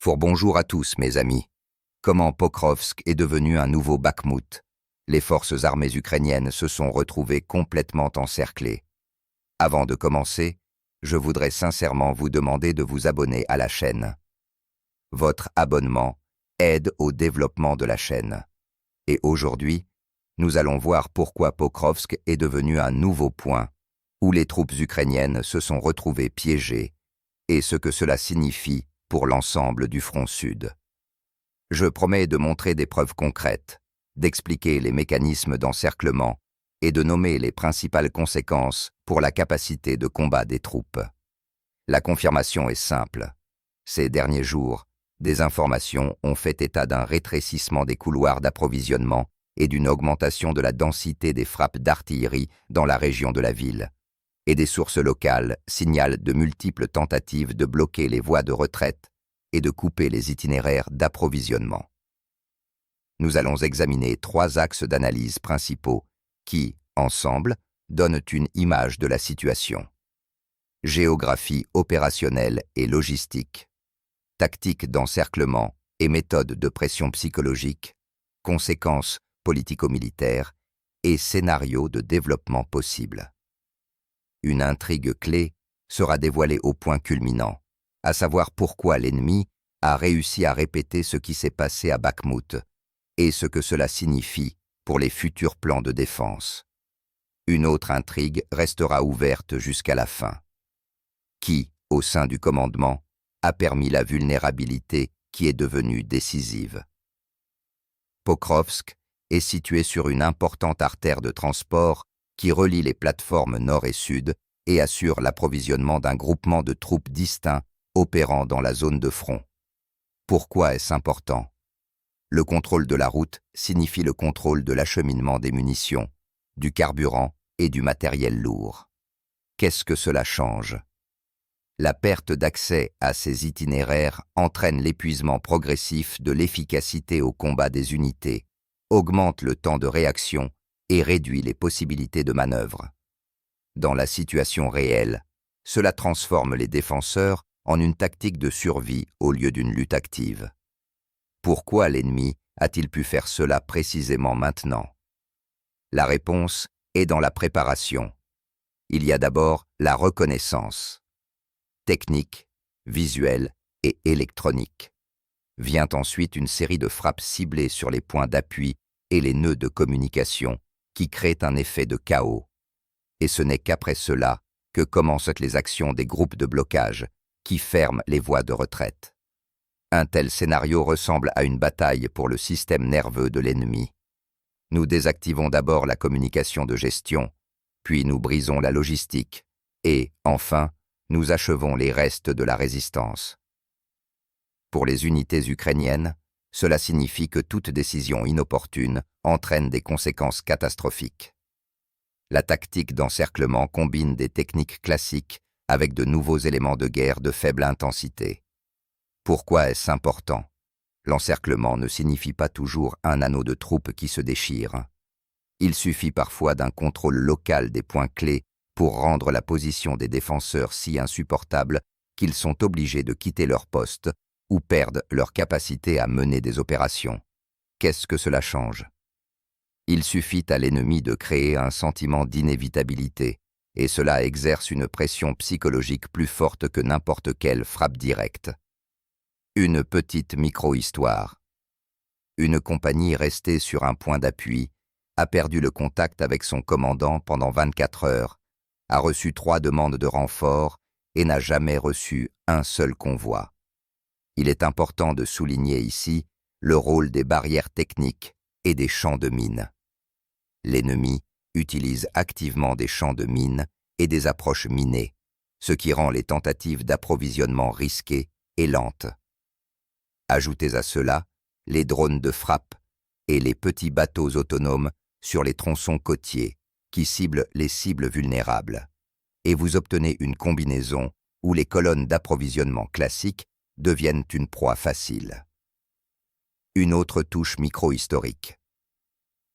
Fort bonjour à tous, mes amis. Comment Pokrovsk est devenu un nouveau Bakhmout? Les forces armées ukrainiennes se sont retrouvées complètement encerclées. Avant de commencer, je voudrais sincèrement vous demander de vous abonner à la chaîne. Votre abonnement aide au développement de la chaîne. Et aujourd'hui, nous allons voir pourquoi Pokrovsk est devenu un nouveau point où les troupes ukrainiennes se sont retrouvées piégées et ce que cela signifie pour l'ensemble du front sud. Je promets de montrer des preuves concrètes, d'expliquer les mécanismes d'encerclement et de nommer les principales conséquences pour la capacité de combat des troupes. La confirmation est simple. Ces derniers jours, des informations ont fait état d'un rétrécissement des couloirs d'approvisionnement et d'une augmentation de la densité des frappes d'artillerie dans la région de la ville. Et des sources locales signalent de multiples tentatives de bloquer les voies de retraite et de couper les itinéraires d'approvisionnement. Nous allons examiner 3 axes d'analyse principaux qui, ensemble, donnent une image de la situation. Géographie opérationnelle et logistique, tactique d'encerclement et méthode de pression psychologique, conséquences politico-militaires et scénarios de développement possibles. Une intrigue clé sera dévoilée au point culminant, à savoir pourquoi l'ennemi a réussi à répéter ce qui s'est passé à Bakhmout et ce que cela signifie pour les futurs plans de défense. Une autre intrigue restera ouverte jusqu'à la fin. Qui, au sein du commandement, a permis la vulnérabilité qui est devenue décisive? Pokrovsk est situé sur une importante artère de transport qui relie les plateformes nord et sud et assure l'approvisionnement d'un groupement de troupes distincts opérant dans la zone de front. Pourquoi est-ce important? Le contrôle de la route signifie le contrôle de l'acheminement des munitions, du carburant et du matériel lourd. Qu'est-ce que cela change? La perte d'accès à ces itinéraires entraîne l'épuisement progressif de l'efficacité au combat des unités, augmente le temps de réaction et réduit les possibilités de manœuvre. Dans la situation réelle, cela transforme les défenseurs en une tactique de survie au lieu d'une lutte active. Pourquoi l'ennemi a-t-il pu faire cela précisément maintenant? La réponse est dans la préparation. Il y a d'abord la reconnaissance. Technique, visuelle et électronique. Vient ensuite une série de frappes ciblées sur les points d'appui et les nœuds de communication qui créent un effet de chaos. Et ce n'est qu'après cela que commencent les actions des groupes de blocage qui ferment les voies de retraite. Un tel scénario ressemble à une bataille pour le système nerveux de l'ennemi. Nous désactivons d'abord la communication de gestion, puis nous brisons la logistique, et, enfin, nous achevons les restes de la résistance. Pour les unités ukrainiennes, cela signifie que toute décision inopportune entraîne des conséquences catastrophiques. La tactique d'encerclement combine des techniques classiques avec de nouveaux éléments de guerre de faible intensité. Pourquoi est-ce important? L'encerclement ne signifie pas toujours un anneau de troupes qui se déchire. Il suffit parfois d'un contrôle local des points clés pour rendre la position des défenseurs si insupportable qu'ils sont obligés de quitter leur poste ou perdent leur capacité à mener des opérations. Qu'est-ce que cela change? Il suffit à l'ennemi de créer un sentiment d'inévitabilité, et cela exerce une pression psychologique plus forte que n'importe quelle frappe directe. Une petite micro-histoire. Une compagnie restée sur un point d'appui a perdu le contact avec son commandant pendant 24 heures, a reçu 3 demandes de renfort et n'a jamais reçu un seul convoi. Il est important de souligner ici le rôle des barrières techniques et des champs de mines. L'ennemi utilise activement des champs de mines et des approches minées, ce qui rend les tentatives d'approvisionnement risquées et lentes. Ajoutez à cela les drones de frappe et les petits bateaux autonomes sur les tronçons côtiers qui ciblent les cibles vulnérables, et vous obtenez une combinaison où les colonnes d'approvisionnement classiques deviennent une proie facile. Une autre touche micro-historique.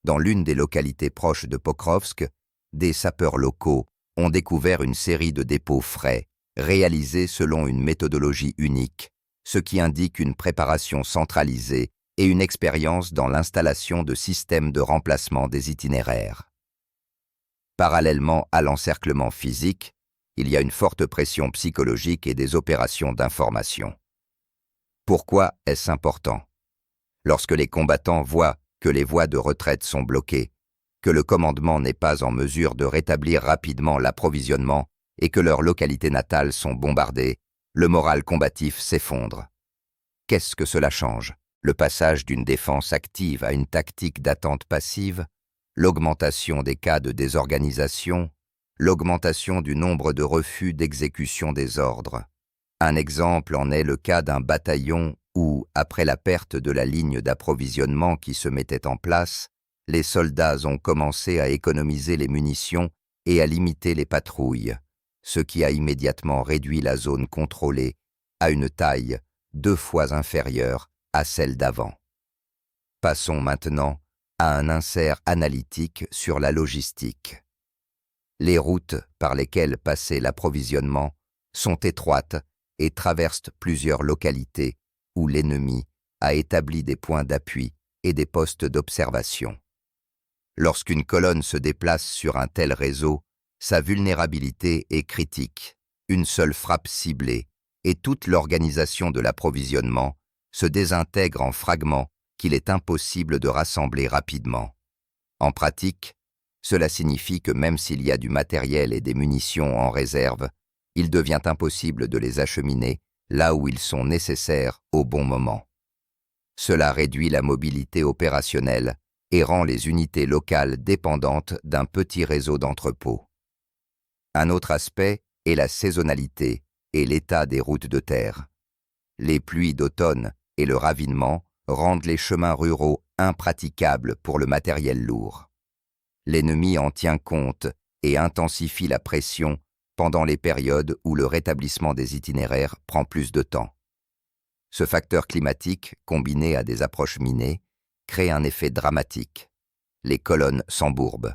Dans l'une des localités proches de Pokrovsk, des sapeurs locaux ont découvert une série de dépôts frais, réalisés selon une méthodologie unique, ce qui indique une préparation centralisée et une expérience dans l'installation de systèmes de remplacement des itinéraires. Parallèlement à l'encerclement physique, il y a une forte pression psychologique et des opérations d'information. Pourquoi est-ce important? Lorsque les combattants voient que les voies de retraite sont bloquées, que le commandement n'est pas en mesure de rétablir rapidement l'approvisionnement et que leurs localités natales sont bombardées, le moral combatif s'effondre. Qu'est-ce que cela change? Le passage d'une défense active à une tactique d'attente passive, l'augmentation des cas de désorganisation, l'augmentation du nombre de refus d'exécution des ordres. Un exemple en est le cas d'un bataillon où, après la perte de la ligne d'approvisionnement qui se mettait en place, les soldats ont commencé à économiser les munitions et à limiter les patrouilles, ce qui a immédiatement réduit la zone contrôlée à une taille 2 fois inférieure à celle d'avant. Passons maintenant à un insert analytique sur la logistique. Les routes par lesquelles passait l'approvisionnement sont étroites et traversent plusieurs localités où l'ennemi a établi des points d'appui et des postes d'observation. Lorsqu'une colonne se déplace sur un tel réseau, sa vulnérabilité est critique. Une seule frappe ciblée et toute l'organisation de l'approvisionnement se désintègre en fragments qu'il est impossible de rassembler rapidement. En pratique, cela signifie que même s'il y a du matériel et des munitions en réserve, il devient impossible de les acheminer là où ils sont nécessaires au bon moment. Cela réduit la mobilité opérationnelle et rend les unités locales dépendantes d'un petit réseau d'entrepôts. Un autre aspect est la saisonnalité et l'état des routes de terre. Les pluies d'automne et le ravinement rendent les chemins ruraux impraticables pour le matériel lourd. L'ennemi en tient compte et intensifie la pression pendant les périodes où le rétablissement des itinéraires prend plus de temps. Ce facteur climatique, combiné à des approches minées, crée un effet dramatique. Les colonnes s'embourbent,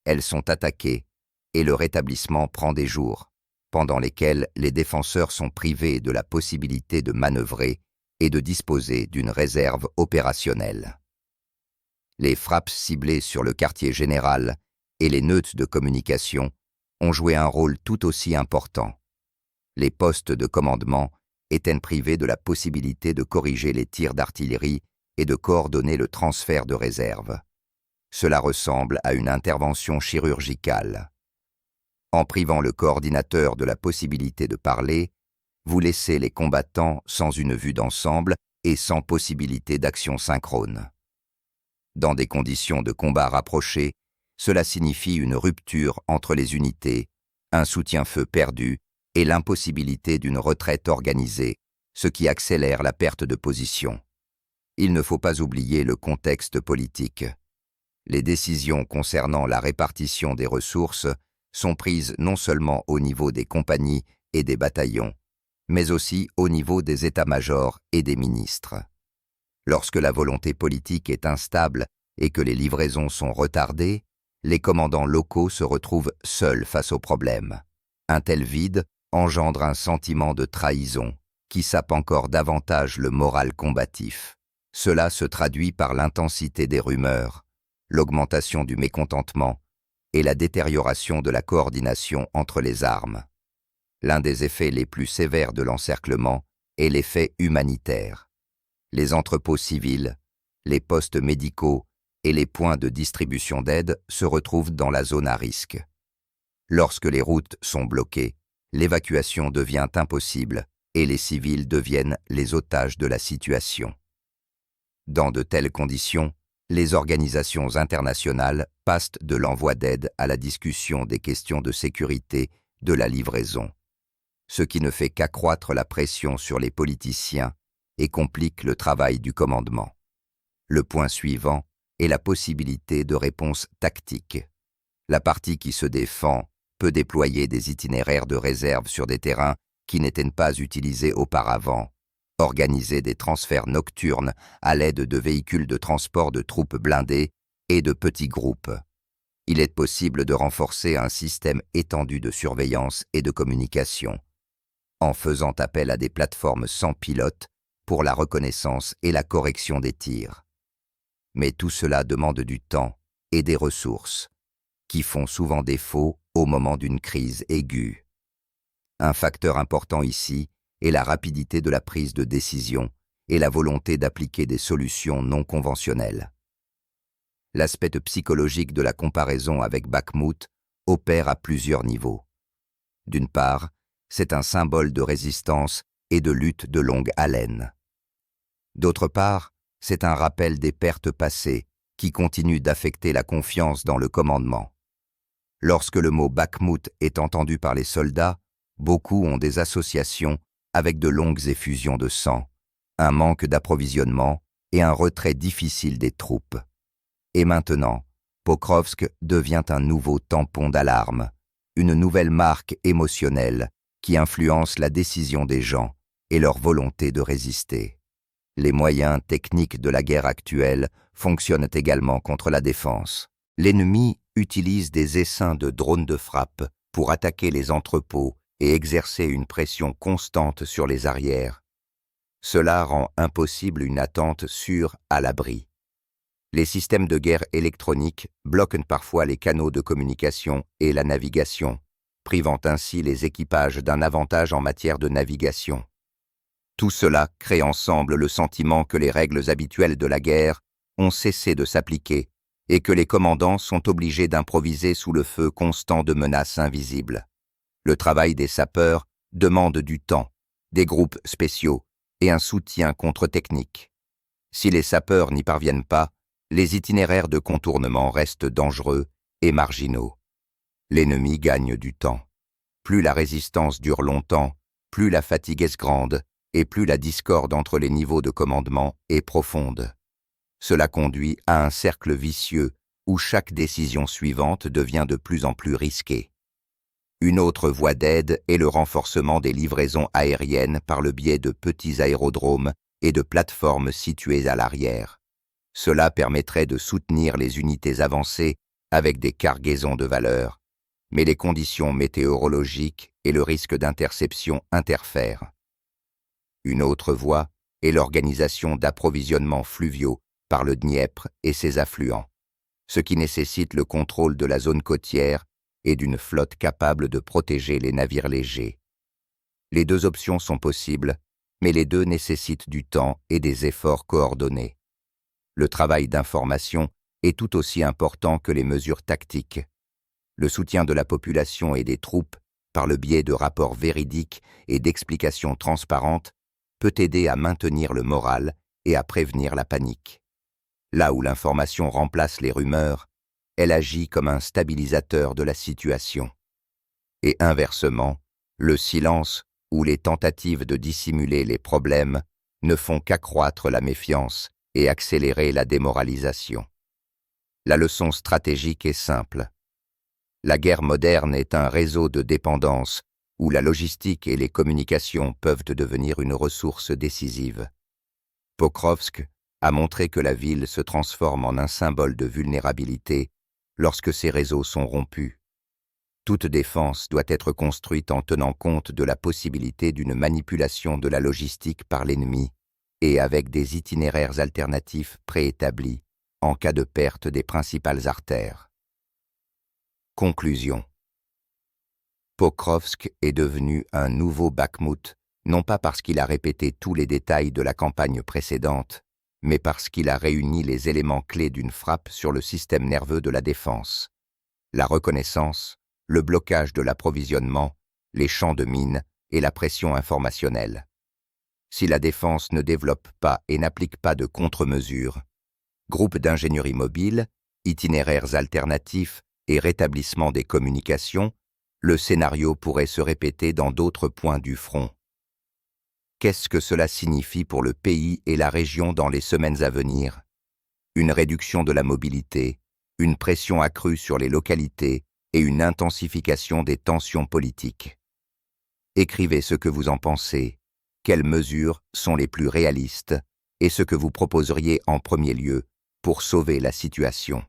elles sont attaquées et le rétablissement prend des jours, pendant lesquels les défenseurs sont privés de la possibilité de manœuvrer et de disposer d'une réserve opérationnelle. Les frappes ciblées sur le quartier général et les nœuds de communication ont joué un rôle tout aussi important. Les postes de commandement étaient privés de la possibilité de corriger les tirs d'artillerie et de coordonner le transfert de réserve. Cela ressemble à une intervention chirurgicale. En privant le coordinateur de la possibilité de parler, vous laissez les combattants sans une vue d'ensemble et sans possibilité d'action synchrone. Dans des conditions de combat rapprochées, cela signifie une rupture entre les unités, un soutien-feu perdu et l'impossibilité d'une retraite organisée, ce qui accélère la perte de position. Il ne faut pas oublier le contexte politique. Les décisions concernant la répartition des ressources sont prises non seulement au niveau des compagnies et des bataillons, mais aussi au niveau des états-majors et des ministres. Lorsque la volonté politique est instable et que les livraisons sont retardées, les commandants locaux se retrouvent seuls face au problème. Un tel vide engendre un sentiment de trahison qui sape encore davantage le moral combatif. Cela se traduit par l'intensité des rumeurs, l'augmentation du mécontentement et la détérioration de la coordination entre les armes. L'un des effets les plus sévères de l'encerclement est l'effet humanitaire. Les entrepôts civils, les postes médicaux et les points de distribution d'aide se retrouvent dans la zone à risque. Lorsque les routes sont bloquées, l'évacuation devient impossible et les civils deviennent les otages de la situation. Dans de telles conditions, les organisations internationales passent de l'envoi d'aide à la discussion des questions de sécurité de la livraison, ce qui ne fait qu'accroître la pression sur les politiciens et complique le travail du commandement. Le point suivant est la possibilité de réponse tactique. La partie qui se défend peut déployer des itinéraires de réserve sur des terrains qui n'étaient pas utilisés auparavant, organiser des transferts nocturnes à l'aide de véhicules de transport de troupes blindées et de petits groupes. Il est possible de renforcer un système étendu de surveillance et de communication, en faisant appel à des plateformes sans pilote pour la reconnaissance et la correction des tirs. Mais tout cela demande du temps et des ressources, qui font souvent défaut au moment d'une crise aiguë. Un facteur important ici est la rapidité de la prise de décision et la volonté d'appliquer des solutions non conventionnelles. L'aspect psychologique de la comparaison avec Bakhmout opère à plusieurs niveaux. D'une part, c'est un symbole de résistance et de lutte de longue haleine. D'autre part, c'est un rappel des pertes passées qui continuent d'affecter la confiance dans le commandement. Lorsque le mot Bakhmout est entendu par les soldats, beaucoup ont des associations avec de longues effusions de sang, un manque d'approvisionnement et un retrait difficile des troupes. Et maintenant, Pokrovsk devient un nouveau tampon d'alarme, une nouvelle marque émotionnelle qui influence la décision des gens et leur volonté de résister. Les moyens techniques de la guerre actuelle fonctionnent également contre la défense. L'ennemi utilise des essaims de drones de frappe pour attaquer les entrepôts et exercer une pression constante sur les arrières. Cela rend impossible une attente sûre à l'abri. Les systèmes de guerre électroniques bloquent parfois les canaux de communication et la navigation, privant ainsi les équipages d'un avantage en matière de navigation. Tout cela crée ensemble le sentiment que les règles habituelles de la guerre ont cessé de s'appliquer et que les commandants sont obligés d'improviser sous le feu constant de menaces invisibles. Le travail des sapeurs demande du temps, des groupes spéciaux et un soutien contre-technique. Si les sapeurs n'y parviennent pas, les itinéraires de contournement restent dangereux et marginaux. L'ennemi gagne du temps. Plus la résistance dure longtemps, plus la fatigue est grande et plus la discorde entre les niveaux de commandement est profonde. Cela conduit à un cercle vicieux où chaque décision suivante devient de plus en plus risquée. Une autre voie d'aide est le renforcement des livraisons aériennes par le biais de petits aérodromes et de plateformes situées à l'arrière. Cela permettrait de soutenir les unités avancées avec des cargaisons de valeur, mais les conditions météorologiques et le risque d'interception interfèrent. Une autre voie est l'organisation d'approvisionnements fluviaux par le Dniepr et ses affluents, ce qui nécessite le contrôle de la zone côtière et d'une flotte capable de protéger les navires légers. Les deux options sont possibles, mais les deux nécessitent du temps et des efforts coordonnés. Le travail d'information est tout aussi important que les mesures tactiques. Le soutien de la population et des troupes, par le biais de rapports véridiques et d'explications transparentes, peut aider à maintenir le moral et à prévenir la panique. Là où l'information remplace les rumeurs, elle agit comme un stabilisateur de la situation. Et inversement, le silence ou les tentatives de dissimuler les problèmes ne font qu'accroître la méfiance et accélérer la démoralisation. La leçon stratégique est simple. La guerre moderne est un réseau de dépendance où la logistique et les communications peuvent devenir une ressource décisive. Pokrovsk a montré que la ville se transforme en un symbole de vulnérabilité lorsque ces réseaux sont rompus. Toute défense doit être construite en tenant compte de la possibilité d'une manipulation de la logistique par l'ennemi et avec des itinéraires alternatifs préétablis en cas de perte des principales artères. Conclusion. Pokrovsk est devenu un nouveau Bakhmout, non pas parce qu'il a répété tous les détails de la campagne précédente, mais parce qu'il a réuni les éléments clés d'une frappe sur le système nerveux de la défense. La reconnaissance, le blocage de l'approvisionnement, les champs de mines et la pression informationnelle. Si la défense ne développe pas et n'applique pas de contre-mesures, groupes d'ingénierie mobile, itinéraires alternatifs et rétablissement des communications, le scénario pourrait se répéter dans d'autres points du front. Qu'est-ce que cela signifie pour le pays et la région dans les semaines à venir? Une réduction de la mobilité, une pression accrue sur les localités et une intensification des tensions politiques. Écrivez ce que vous en pensez, quelles mesures sont les plus réalistes et ce que vous proposeriez en premier lieu pour sauver la situation.